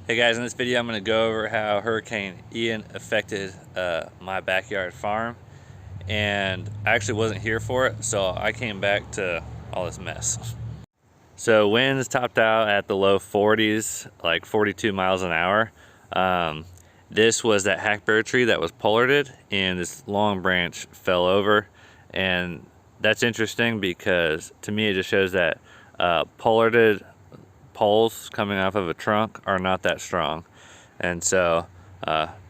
Hey guys, in this video I'm going to go over how Hurricane Ian affected my backyard farm, and I actually wasn't here for it, so I came back to all this mess. So winds topped out at the low 40s, like 42 miles an hour. This was that hackberry tree that was pollarded, and this long branch fell over, and that's interesting because to me it just shows that pollarded poles coming off of a trunk are not that strong. And so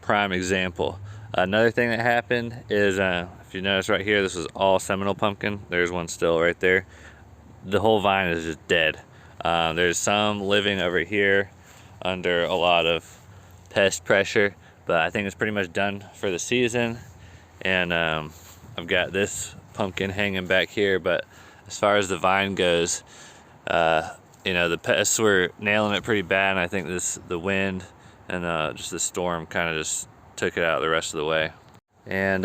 prime example. Another thing that happened is if you notice right here, this was all Seminole pumpkin. There's one still right there. The whole vine is just dead. There's some living over here under a lot of pest pressure, but I think it's pretty much done for the season. And I've got this pumpkin hanging back here, but as far as the vine goes, you know, the pests were nailing it pretty bad, and I think the wind and just the storm kind of just took it out the rest of the way. And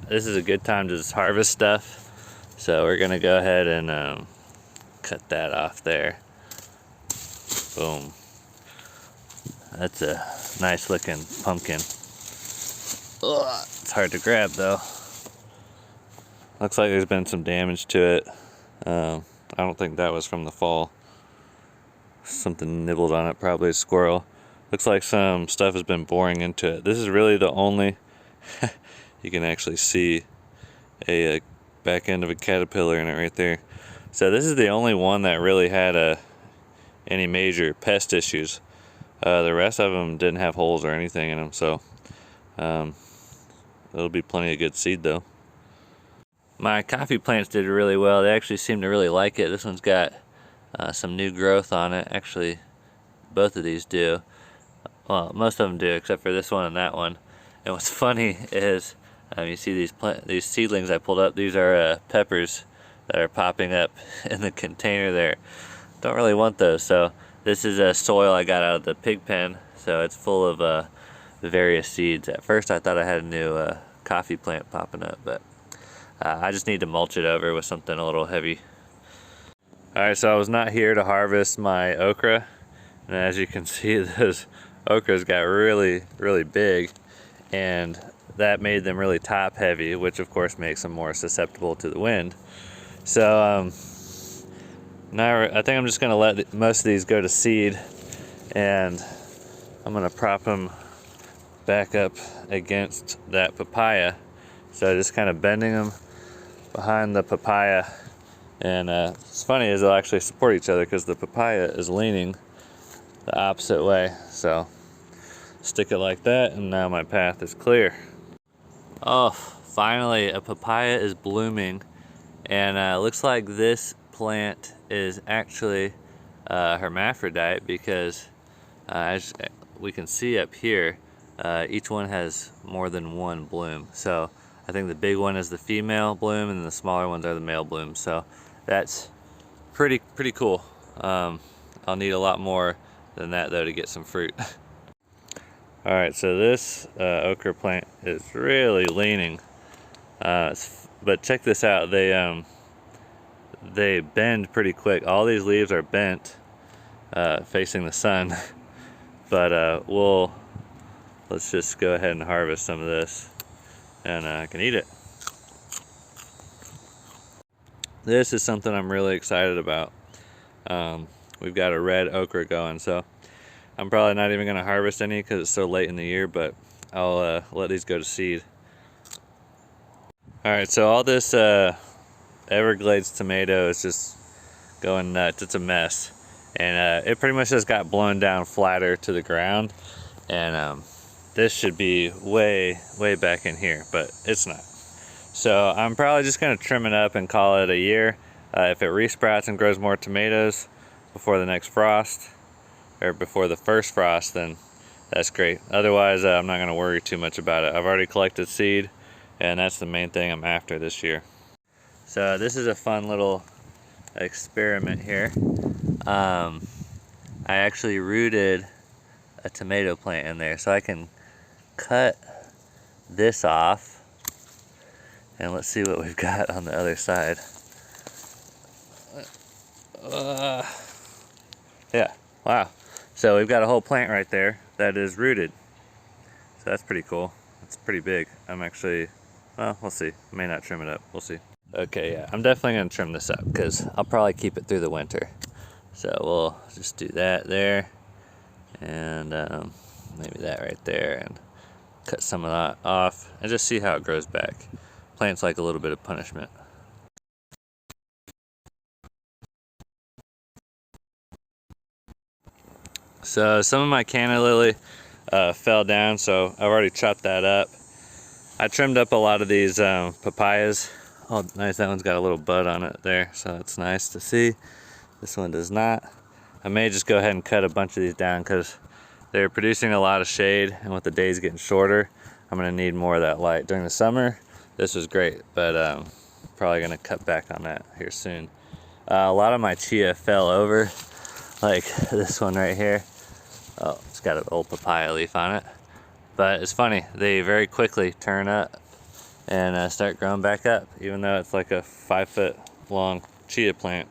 this is a good time to just harvest stuff, so we're gonna go ahead and cut that off there. Boom. That's a nice looking pumpkin. Ugh, it's hard to grab though. Looks like there's been some damage to it. I don't think that was from the fall. Something nibbled on it, probably a squirrel. Looks like some stuff has been boring into it. This is really the only you can actually see a back end of a caterpillar in it right there. So this is the only one that really had any major pest issues. The rest of them didn't have holes or anything in them, so it'll be plenty of good seed though. My coffee plants did really well. They actually seem to really like it. This one's got some new growth on it. Actually, both of these do. Well, most of them do, except for this one and that one. And what's funny is, you see these seedlings I pulled up. These are peppers that are popping up in the container there. Don't really want those. So this is soil I got out of the pig pen. So it's full of the various seeds. At first I thought I had a new coffee plant popping up, but I just need to mulch it over with something a little heavy. Alright, so I was not here to harvest my okra, and as you can see, those okras got really big, and that made them really top heavy, which of course makes them more susceptible to the wind. So now I think I'm just going to let most of these go to seed, and I'm going to prop them back up against that papaya. So just kind of bending them behind the papaya. And it's funny is they'll actually support each other because the papaya is leaning the opposite way. So stick it like that, and now my path is clear. Oh, finally a papaya is blooming, and it looks like this plant is actually hermaphrodite because as we can see up here, each one has more than one bloom. So I think the big one is the female bloom and the smaller ones are the male blooms. So that's pretty cool. I'll need a lot more than that though to get some fruit. Alright, so this okra plant is really leaning. But check this out, they bend pretty quick. All these leaves are bent facing the sun. But let's just go ahead and harvest some of this, and I can eat it. This is something I'm really excited about. We've got a red okra going, so I'm probably not even going to harvest any because it's so late in the year, but I'll let these go to seed. Alright, so all this Everglades tomato is just going nuts. It's a mess. And it pretty much just got blown down flatter to the ground. And this should be way back in here, but it's not. So I'm probably just going to trim it up and call it a year. If it resprouts and grows more tomatoes before the next frost, or before the first frost, then that's great. Otherwise, I'm not going to worry too much about it. I've already collected seed, and that's the main thing I'm after this year. So this is a fun little experiment here. I actually rooted a tomato plant in there, so I can cut this off, and let's see what we've got on the other side. Yeah, wow. So we've got a whole plant right there that is rooted. So that's pretty cool. It's pretty big. I'm actually, well, we'll see. I may not trim it up. We'll see. Okay, yeah, I'm definitely gonna trim this up because I'll probably keep it through the winter. So we'll just do that there, and maybe that right there, and cut some of that off, and just see how it grows back. Plants like a little bit of punishment. So some of my canna lily fell down, so I've already chopped that up. I trimmed up a lot of these papayas. Oh, nice, that one's got a little bud on it there, so that's nice to see. This one does not. I may just go ahead and cut a bunch of these down because they're producing a lot of shade, and with the days getting shorter, I'm gonna need more of that light. During the summer, this was great, but probably gonna cut back on that here soon. A lot of my chia fell over, like this one right here. Oh, it's got an old papaya leaf on it. But it's funny, they very quickly turn up and start growing back up, even though it's like a 5-foot long chia plant.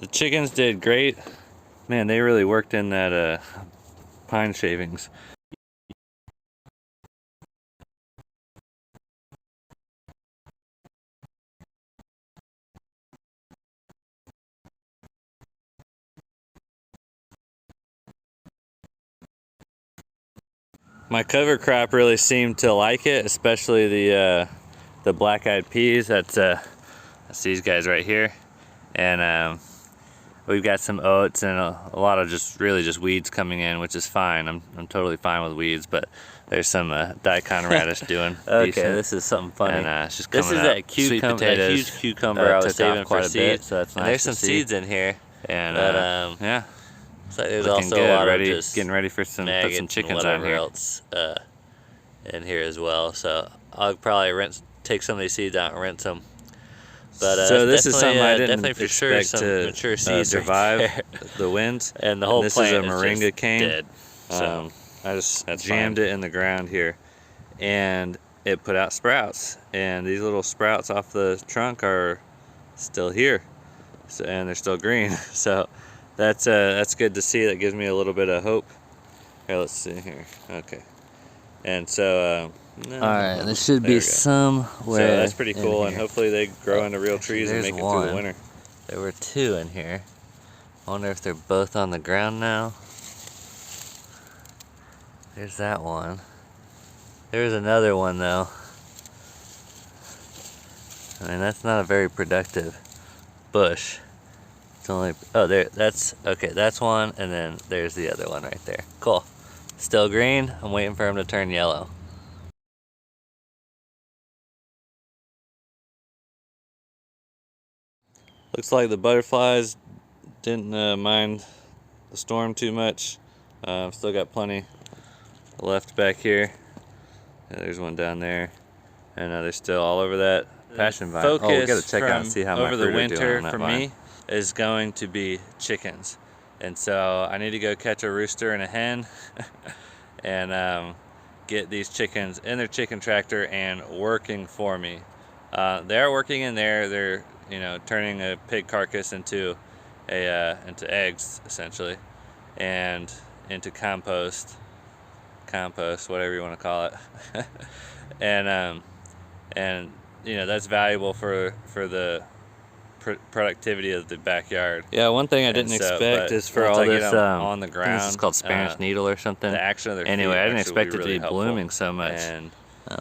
The chickens did great. Man, they really worked in that pine shavings. My cover crop really seemed to like it, especially the black-eyed peas. That's these guys right here, and we've got some oats and a lot of just weeds coming in, which is fine. I'm totally fine with weeds, but there's some daikon radish doing Okay, decent. this is something funny. And it's just This coming is up. that Sweet potatoes, that huge cucumber I was took saving off quite for a bit, seeds, so that's nice. and there's to some see. seeds in here, and But yeah, so there's looking also good. a lot Ready, of just getting ready for some put some chickens and on whatever here. else in here as well. So I'll probably take some of these seeds out and rinse them. But so this is something I didn't definitely for sure expect some to mature seeds survive right the winds. and the whole this plant is a moringa just cane. dead. So I just that's jammed it in the ground here, and it put out sprouts. And these little sprouts off the trunk are still here, so, and they're still green. So that's good to see. That gives me a little bit of hope. Here, let's see here. Okay, and so. all right, there should be somewhere. So that's pretty cool, and hopefully they grow into real trees and make it through the winter. There were two in here. I wonder if they're both on the ground now. There's that one. There's another one though. I mean, that's not a very productive bush. It's only, oh, there, that's, okay, that's one, and then there's the other one right there. Cool. Still green. I'm waiting for him to turn yellow. Looks like the butterflies didn't mind the storm too much. Still got plenty left back here. Yeah, there's one down there, and they're still all over that passion vine. Focus we gotta check out and see how over my the fruit are doing winter on that for vine. me is going to be chickens, and so I need to go catch a rooster and a hen, and get these chickens in their chicken tractor and working for me. They're working in there. They're turning a pig carcass into into eggs essentially, and into compost, whatever you want to call it, and that's valuable for the productivity of the backyard. Yeah, one thing I didn't expect is for all this on the ground. This is called Spanish needle or something. The action of their anyway, feet I didn't expect it to be helpful. blooming so much. And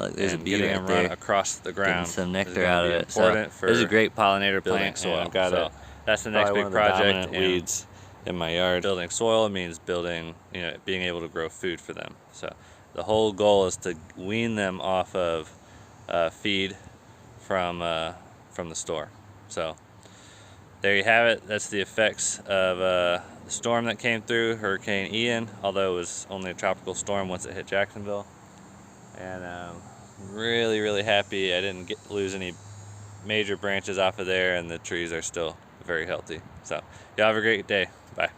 look, there's a bee getting right them there. run across the ground. Getting some nectar is gonna out of be it. Important So for this is a great pollinator building plant. soil. I've got So it. that's the next Probably big one of the project. dominant And weeds in my yard. Building soil means building, being able to grow food for them. So the whole goal is to wean them off of feed from the store. So there you have it. That's the effects of the storm that came through, Hurricane Ian, although it was only a tropical storm once it hit Jacksonville. And really, really happy I didn't lose any major branches off of there, and the trees are still very healthy. So y'all have a great day. Bye.